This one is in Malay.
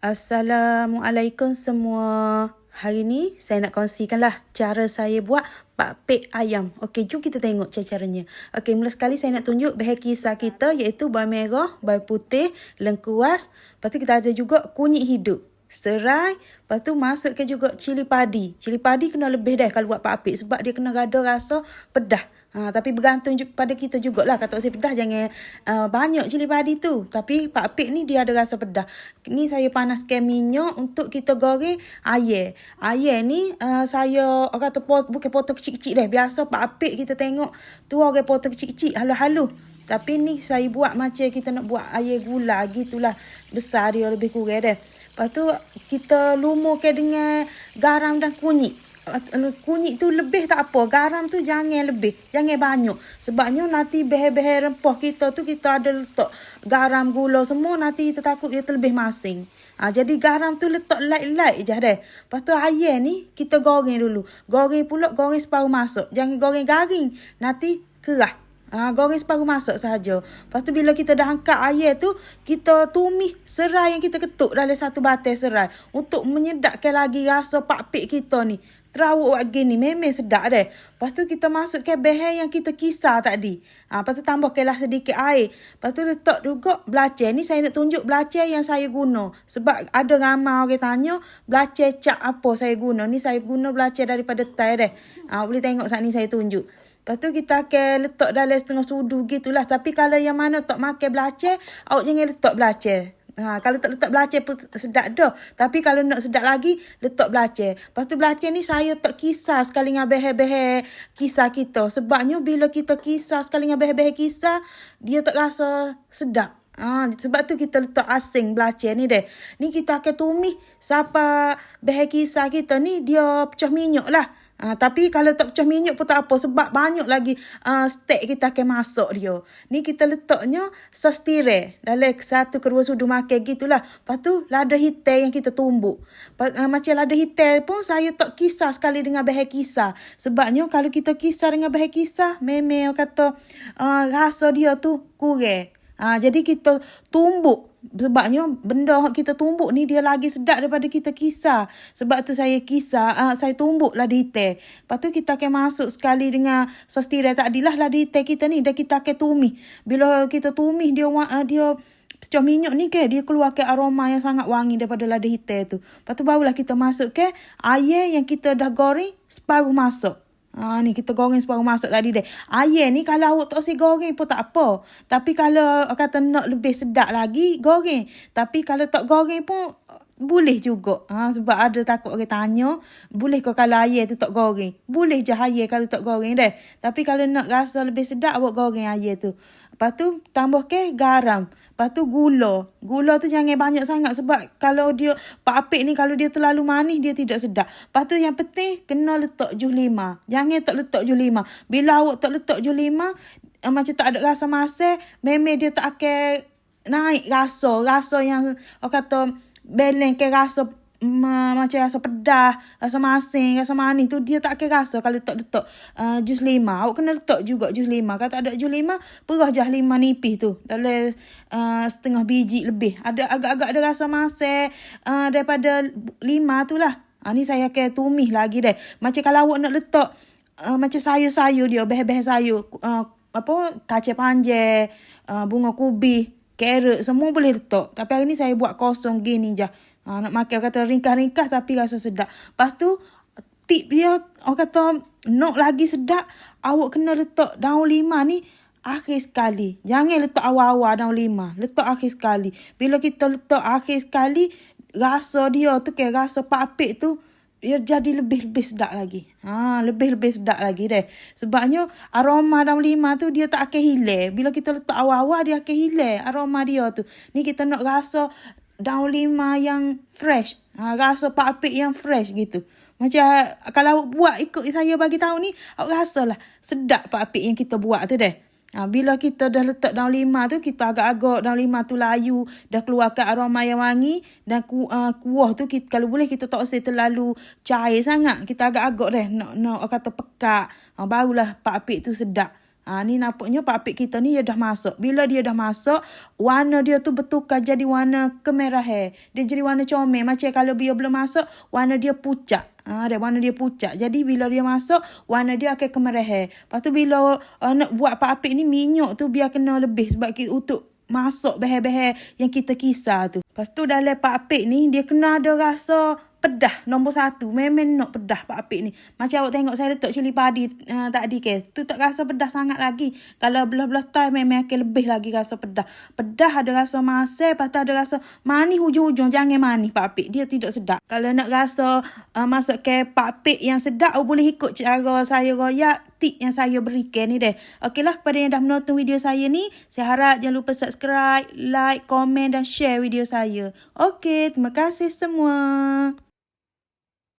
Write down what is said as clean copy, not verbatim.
Assalamualaikum semua. Hari ni saya nak kongsikanlah cara saya buat pakpik ayam. Okey, jom kita tengok caranya. Okey, mula sekali saya nak tunjuk bahan kisar kita iaitu bawang merah, bawang putih, lengkuas. Lepas tu kita ada juga kunyit hidup, serai. Lepas tu masukkan juga cili padi. Cili padi kena lebih dah kalau buat pakpik sebab dia kena rada rasa pedas. Tapi bergantung pada kita jugalah. Kata saya pedas jangan banyak cili padi tu. Tapi pakpik ni dia ada rasa pedas. Ni saya panaskan minyak untuk kita goreng ayam. Ayam ni saya orang kata bukan potong kecil-kecil dah. Biasa pakpik kita tengok tu orang potong kecil-kecil halus-halus. Tapi ni saya buat macam kita nak buat ayam gula gitulah. Besar dia lebih kurang dah. Lepas tu kita lumurkan dengan garam dan kunyit. Kunyit tu lebih tak apa, garam tu jangan lebih, jangan banyak. Sebabnya nanti bahan-bahan rempah kita tu kita ada letak garam, gula semua, nanti kita takut dia terlebih masing. Jadi garam tu letak light-light je dah. Lepas tu ayam ni kita goreng dulu. Goreng pula, goreng separuh masuk. Jangan goreng garing, nanti kerah. Goreng separuh masak sahaja. Lepas tu bila kita dah angkat ayam tu, kita tumis serai yang kita ketuk dalam satu batai serai. Untuk menyedapkan lagi rasa pakpik kita ni. Terawak buat gini, memang sedap dah. Lepas tu kita masukkan bahan yang kita kisar tadi. Lepas tu tambahkanlah sedikit air. Lepas tu letak juga belacan. Ni saya nak tunjuk belacan yang saya guna. Sebab ada ramai orang tanya, belacan cap apa saya guna. Ni saya guna belacan daripada Thai dah. Boleh tengok saat ni saya tunjuk. Lepas tu kita akan letak dalam setengah sudu gitulah. Tapi kalau yang mana tak makan belacan, awak jangan letak belacan. Kalau tak letak belacan pun sedap dah. Tapi kalau nak sedap lagi, letak belacan. Lepas tu belacan ni saya tak kisar sekali dengan bahan-bahan kisar kita. Sebabnya bila kita kisar sekali dengan bahan-bahan kisar, dia tak rasa sedap. Sebab tu kita letak asing belacan ni deh. Ni kita akan tumis siapa bahan kisar kita ni dia pecah minyak lah. Tapi kalau tak pecah minyak pun tak apa sebab banyak lagi steak kita akan masak dia. Ni kita letaknya sos tirai dalam 1 ke 2 sudu makan gitulah. Lepas tu lada hitam yang kita tumbuk. Macam lada hitam pun saya tak kisar sekali dengan bahan kisar. Sebabnya kalau kita kisar dengan bahan kisar memang kata rasa dia tu kurang. Jadi kita tumbuk. Sebabnya benda kita tumbuk ni dia lagi sedap daripada kita kisar. Sebab tu saya kisar, saya tumbuk lada hitam. Lepas tu kita akan masuk sekali dengan sos tirai tadilah lada hitam kita ni. Dan kita akan tumis. Bila kita tumis dia pecah minyak ni ke dia keluarkan aroma yang sangat wangi daripada lada hitam tu. Lepas tu barulah kita masukkan ayam yang kita dah goreng separuh masak. Ni kita goreng separuh masak tadi deh. Ayam ni kalau awak tak usah goreng pun tak apa. Tapi kalau kata nak lebih sedap lagi, goreng. Tapi kalau tak goreng pun boleh juga. Sebab ada takut orang tanya, boleh ke kalau ayam tu tak goreng? Boleh je ayam kalau tak goreng deh. Tapi kalau nak rasa lebih sedap, awak goreng ayam tu. Lepas tu tambahkan garam. Lepas tu gula. Gula tu jangan banyak sangat sebab kalau dia pakpik ni kalau dia terlalu manis dia tidak sedap. Lepas tu yang penting kena letak jus lima. Jangan tak letak jus lima. Bila awak tak letak jus lima macam tak ada rasa masak, memang dia tak akan naik rasa. Rasa yang orang kata balance ke rasa macam rasa pedas, rasa masin, rasa manis tu dia tak akan rasa kalau tak letak jus lima. Awak kena letak juga jus lima. Kalau tak ada jus lima, perah jus lima nipis tu dalam setengah biji lebih. Ada agak-agak ada rasa masin daripada lima tu lah. Ni saya akan tumis lagi deh. Macam kalau awak nak letak macam sayur-sayur dia, bahan-bahan sayur, kacang panjang, bunga kubis, carrot, semua boleh letak. Tapi hari ni saya buat kosong gini je. Nak makan kata ringkas-ringkas tapi rasa sedap. Lepas tu tip dia orang kata nak lagi sedap, awak kena letak daun lima ni akhir sekali. Jangan letak awal-awal daun lima. Letak akhir sekali. Bila kita letak akhir sekali, rasa dia tu ke rasa pakpik tu dia jadi lebih-lebih sedap lagi. Lebih-lebih sedap lagi deh. Sebabnya aroma daun lima tu dia tak akan hilang. Bila kita letak awal-awal dia akan hilang aroma dia tu. Ni kita nak rasa daun lima yang fresh. Rasa pakpik yang fresh gitu. Macam kalau awak buat ikut saya bagi tahu ni, awak rasalah sedap pakpik yang kita buat tu deh. Bila kita dah letak daun lima tu, kita agak-agak daun lima tu layu, dah keluarkan aroma yang wangi dan kuah tu kalau boleh kita tak usah terlalu cair sangat. Kita agak-agak dah nak kata pekat. Barulah pakpik tu sedap. Ni nampaknya Pak Apik kita ni dia dah masuk. Bila dia dah masuk, warna dia tu bertukar jadi warna kemerahan. Dia jadi warna comel. Macam kalau dia belum masuk, warna dia pucat. Warna dia pucat. Jadi bila dia masuk, warna dia akan kemerahan. Lepas tu bila nak buat Pak Apik ni, minyak tu biar kena lebih. Sebab untuk masuk behel-behel yang kita kisah tu. Lepas tu dalam Pak Apik ni, dia kena ada rasa pedah nombor 1. Memang nak pedah Pak Apik ni. Macam awak tengok saya letak cili padi tadi ke. Tu tak rasa pedah sangat lagi. Kalau belah-belah tai memang akan lebih lagi rasa pedah. Pedah ada rasa masak. Lepas tu ada rasa manis hujung-hujung. Jangan manis Pak Apik. Dia tidak sedap. Kalau nak rasa masuk ke Pak Apik yang sedap, boleh ikut cara saya royak. Tip yang saya berikan ni deh. Okeylah, kepada yang dah menonton video saya ni, saya harap jangan lupa subscribe, like, komen dan share video saya. Okey, terima kasih semua.